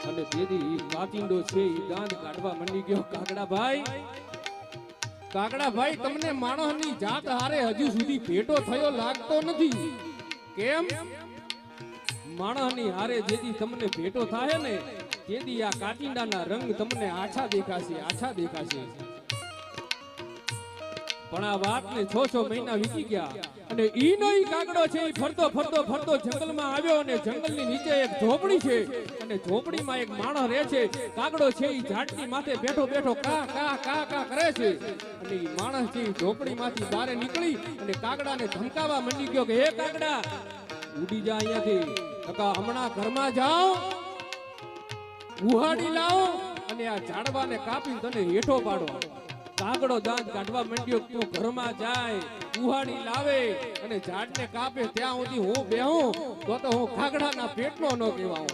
અને તેથી કાચિંડો છે ઈ દાંત કાઢવા મંડી ગયો. કાગડાભાઈ તમને માણસની જાત હારે હજુ સુધી ભેટો થયો લાગતો નથી. કેમ? માણસની હારે જેથી તમને ભેટો થાય ને તેથી આ કાચિંડાના રંગ તમને આછા દેખાશે. પણ આ વાતને 6 મહિના વીતી ગયા અને ઈનો ઈ કાગડો છે ઈ ફરતો જંગલમાં આવ્યો અને જંગલની નીચે એક ઝોપડી છે અને ઝોપડીમાં એક માણસ રહે છે. કાગડો છે ઈ ઝાડની માથે બેઠો કા કા કરે છે અને ઈ માણસ છે ઈ ઝોપડીમાંથી બહાર નીકળી અને કાગડાને ધમકાવવા મંડી ગયો કે હે કાગડા ઉડી જા અહીંયાથી, કાકા હમણાં ઘરમાં જાઓ, ઉહાડી લાવો અને આ ઝાડવાને કાપીને તને હેઠો પાડો. કાગડો દાંત કાઢવા માંડ્યો. તું ઘરમાં જાય, ઉહાડી લાવે અને ઝાડને કાપે ત્યાં સુધી હું બેહું તો હું કાગડાના પેટનો ન કહેવાઉં.